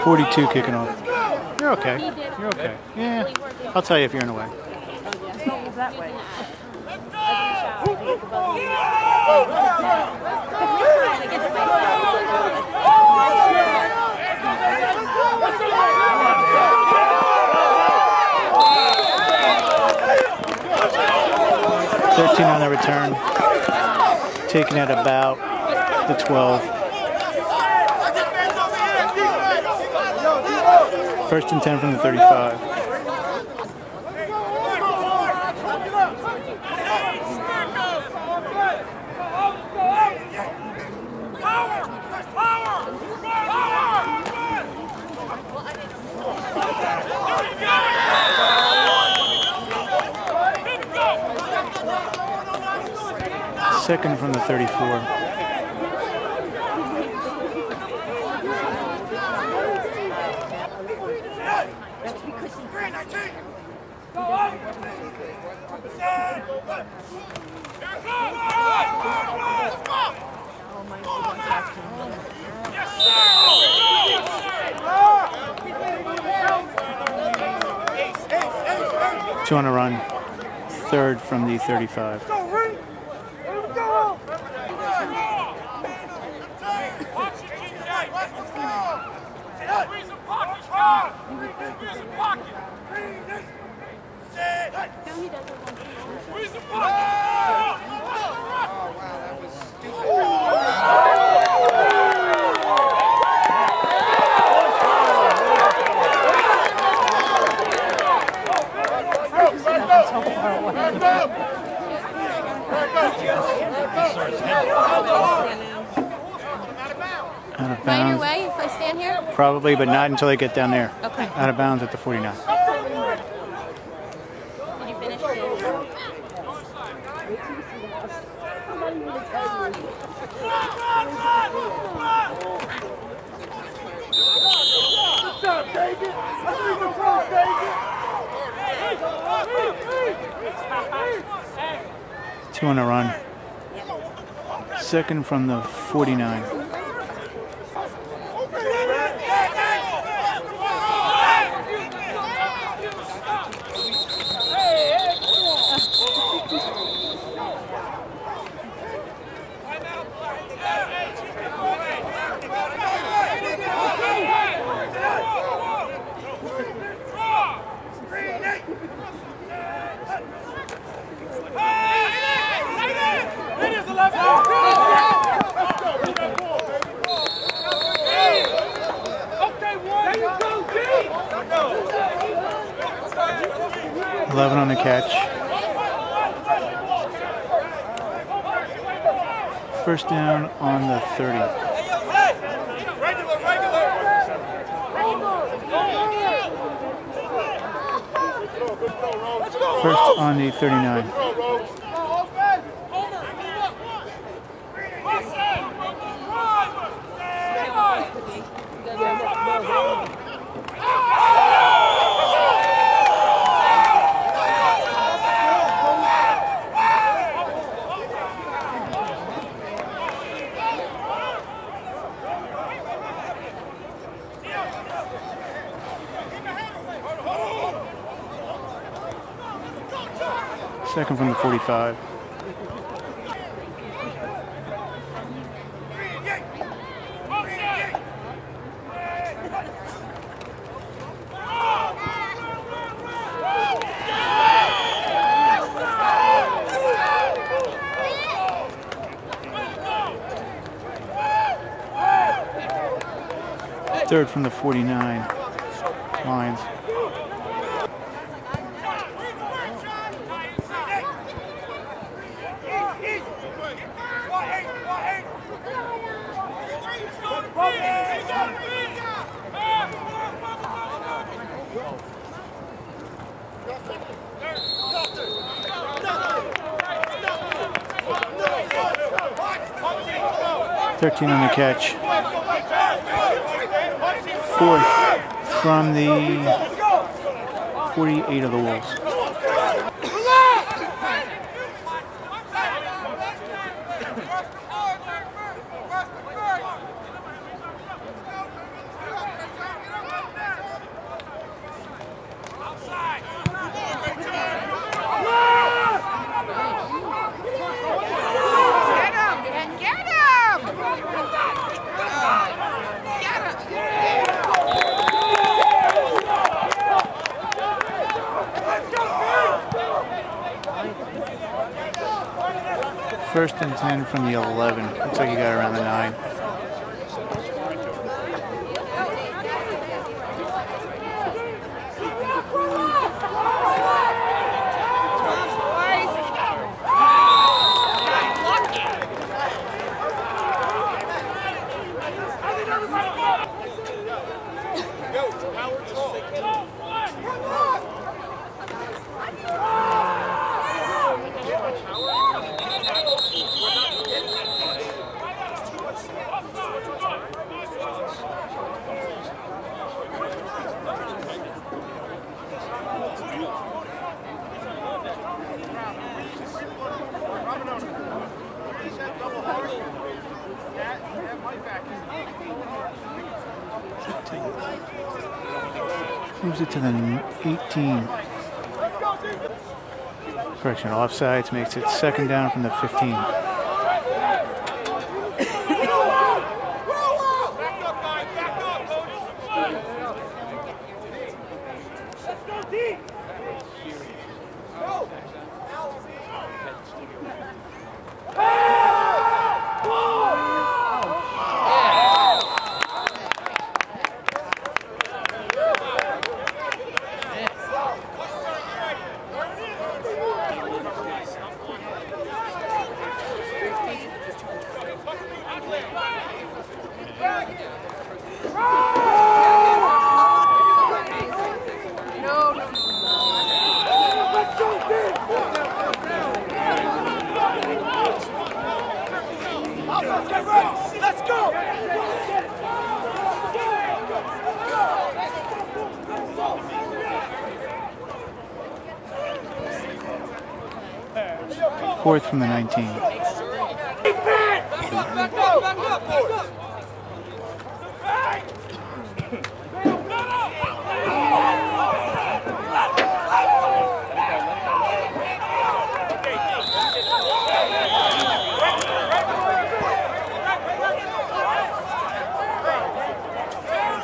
42 kicking off. You're okay. You're okay. Yeah. I'll tell you if you're in the way. That way. 13 on the return. Taking at about the 12. First and 10 from the 35. Second from the 34. Two on a run. Third from the 35. Out of bounds. Right your way if I stand here? Probably, but not until they get down there. Okay. Out of bounds at the 49. Did you finish? 2 on a run. Second from the 49. Eleven on the catch. First down on the 30. First on the 39. Second from the 45. Third from the 49. Lions. Thirteen on the catch. Fourth from the 48 of the Wolves. First and 10 from the 11. Looks like you got around the 9. Moves it to the 18. Correction, offsides makes it second down from the 15. Let's go! Fourth from the 19.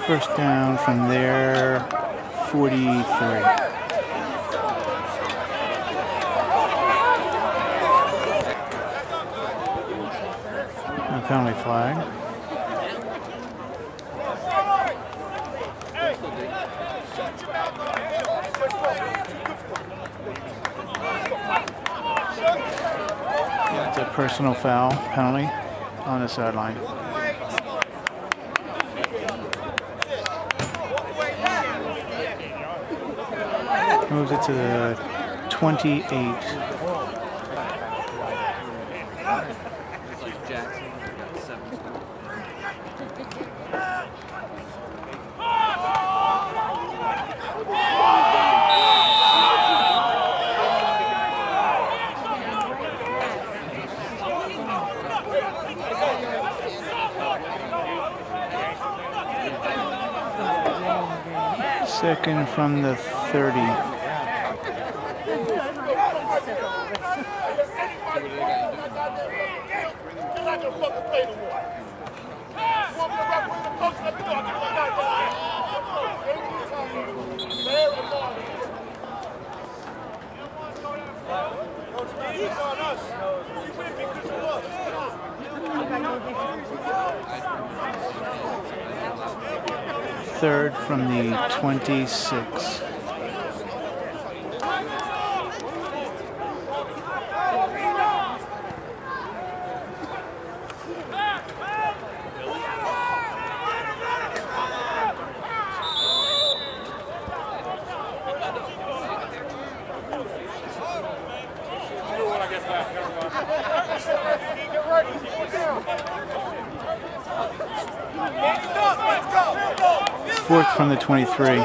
First down from there, 43. A penalty flag. It's a personal foul penalty on the sideline. Moves it to the 28. Second from the 30. Third from the 26. Fourth from the 23.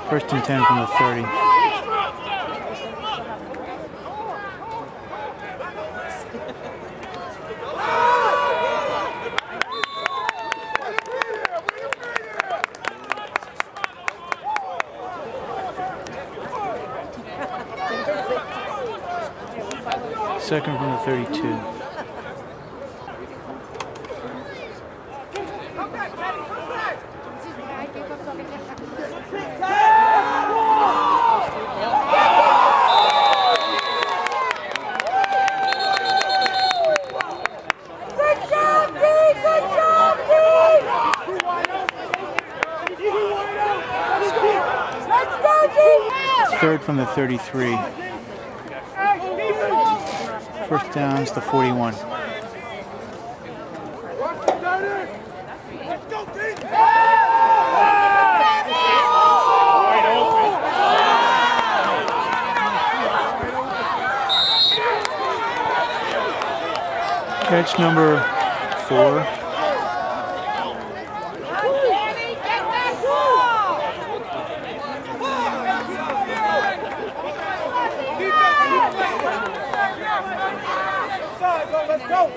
First and 10 from the 30. Second from the 32. Third from the 33. First down's the 41. Catch number 4. Let's go!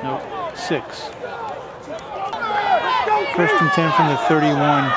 Nope. 6. First and 10 from the 31.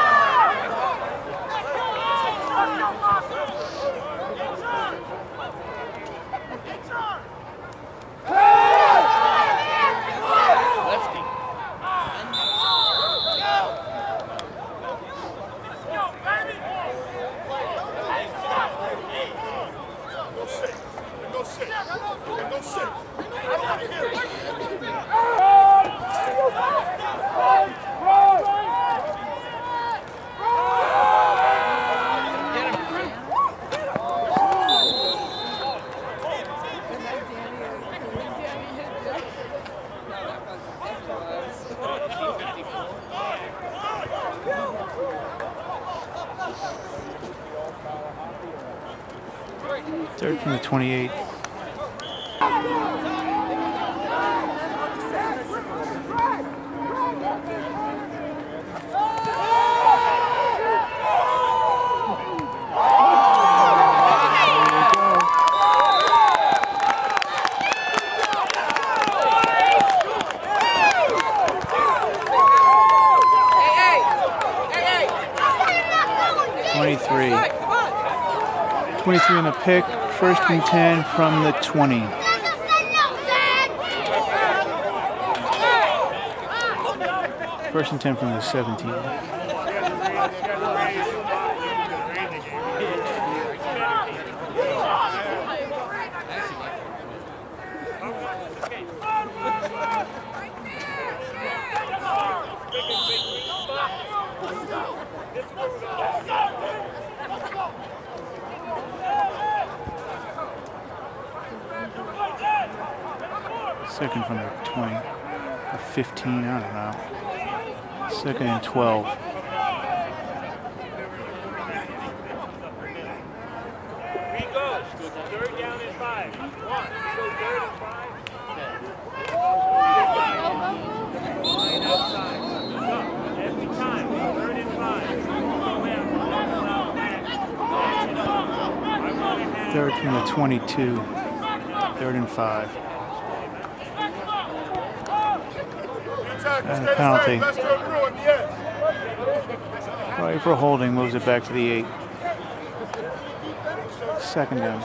Third from the 28. Hey, 23 on the pick. First and 10 from the 20. First and 10 from the 17. Second from the 20, or 15, I don't know. Second and 12. We go. Third down and 5. One. So third and 5. Outside. Go. Every time. Third and 5. Third from the 22. Third and 5. And a penalty. Right for holding, moves it back to the 8. Second down.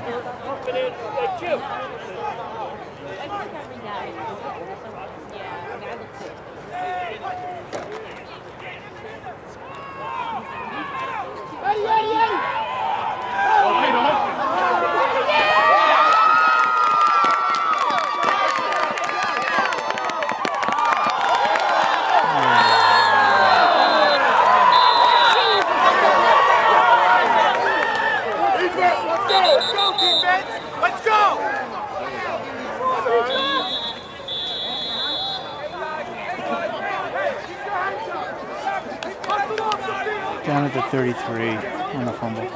Down at the 33 on the fumble.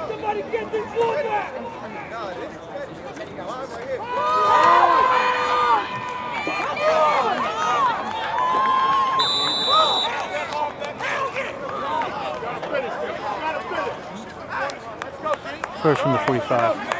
Somebody get this ball back! First from the 45.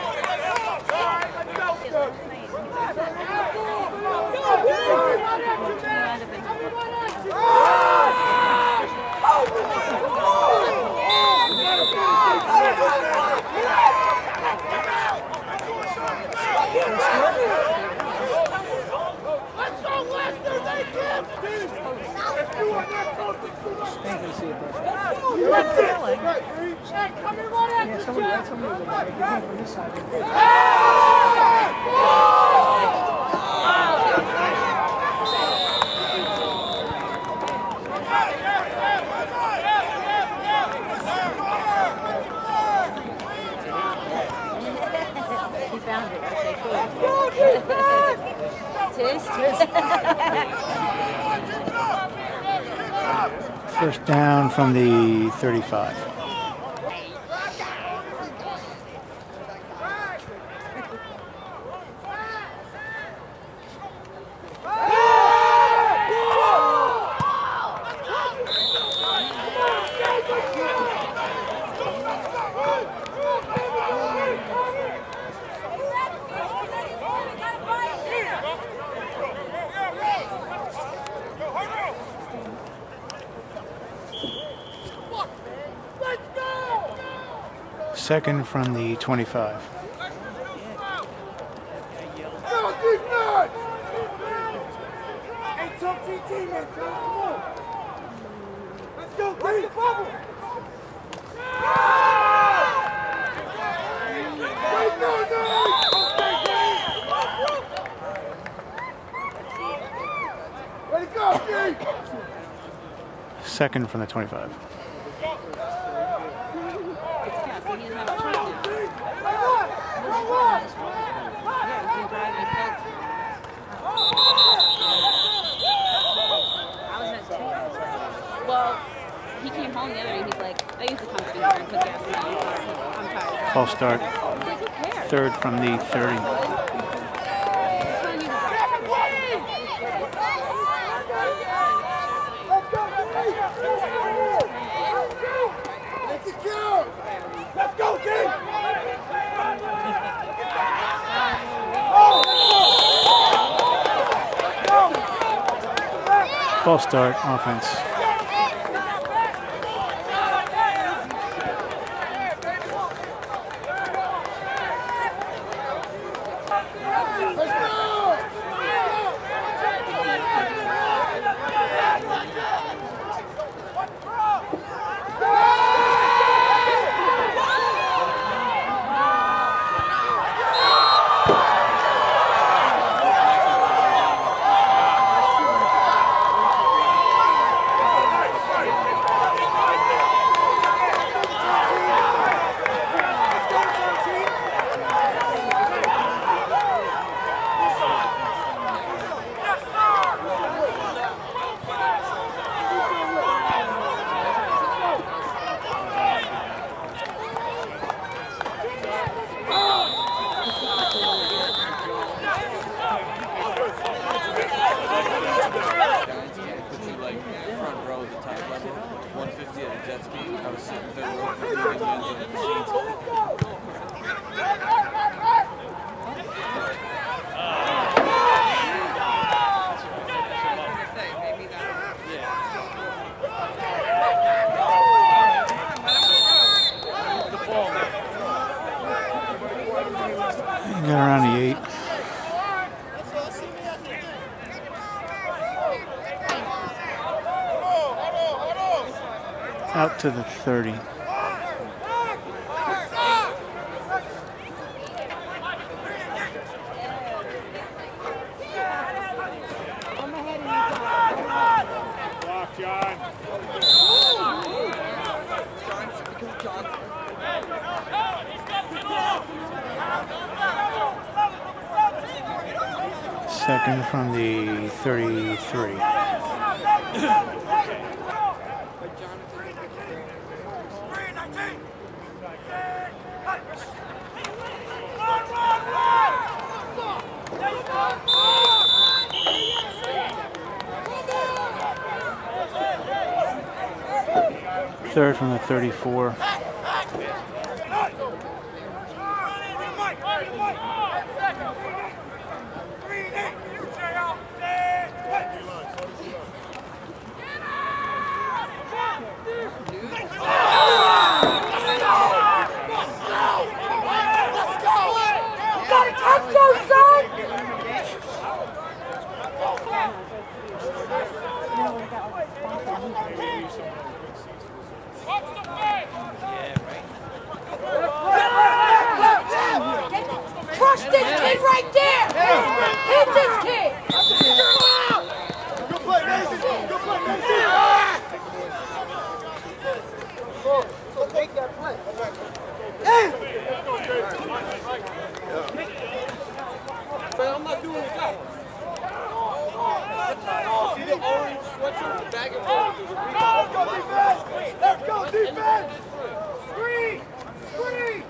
First down from the 35. Second from the 25. Second from the 25. Well, he came home the other day. He's like, I used to come to here and put gas in my car. I'm tired. False start. He's like, who cares? Third from the 30. Let's go, team! False start offense. Got around the 8. Out to the 30. Block, John. Second from the 33. Third from the 34. See the orange sweatshirt with the bag and roll? Let's go defense! Let's go defense! Screen! Screen!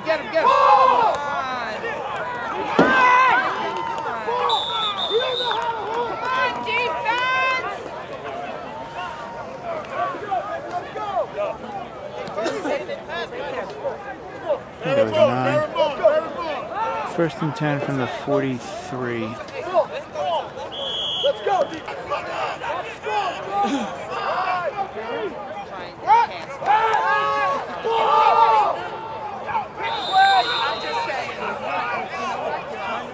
Get him. There was 9. First and 10 from the 43. Let's go! I'm just saying.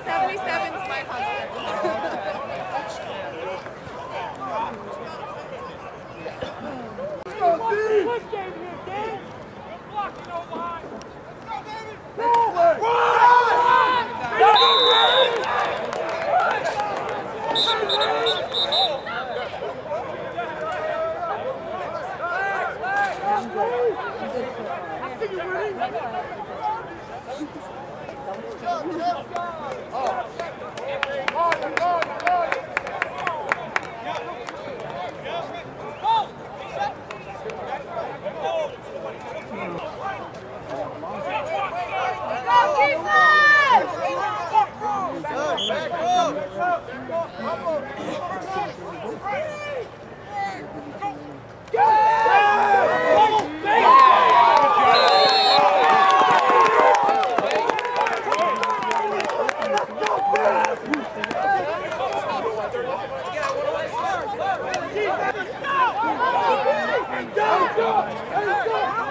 77's my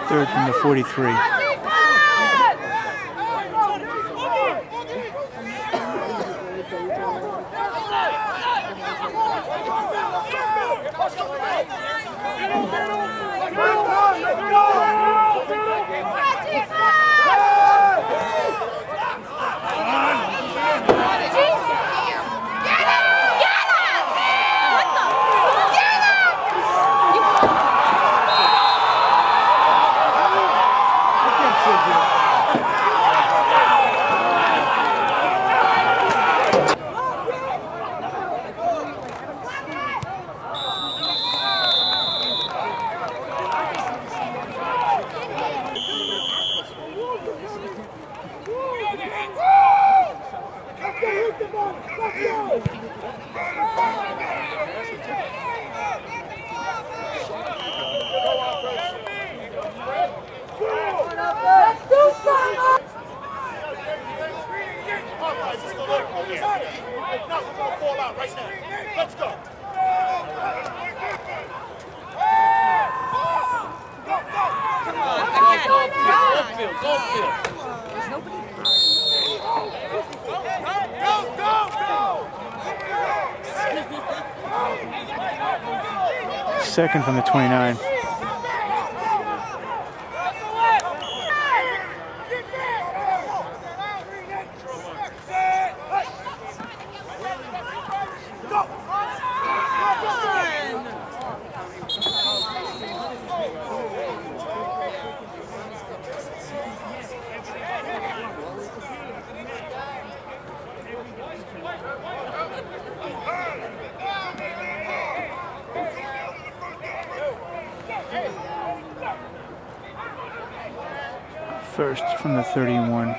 Third from the 43. Let's go! Second from the 29. First from the 31.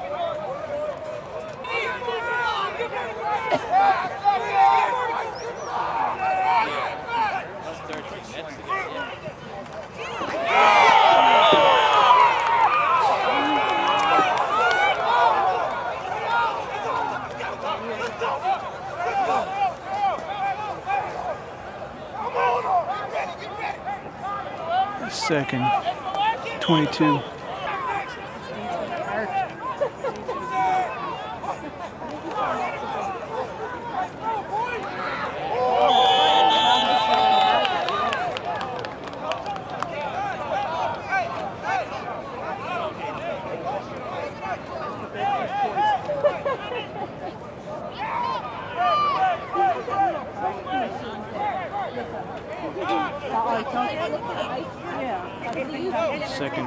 Second, 22.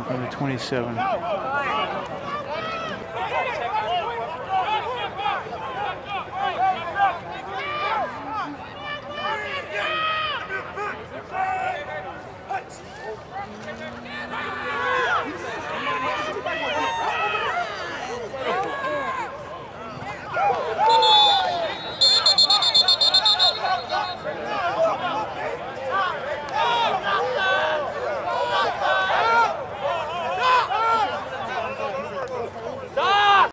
from the 27.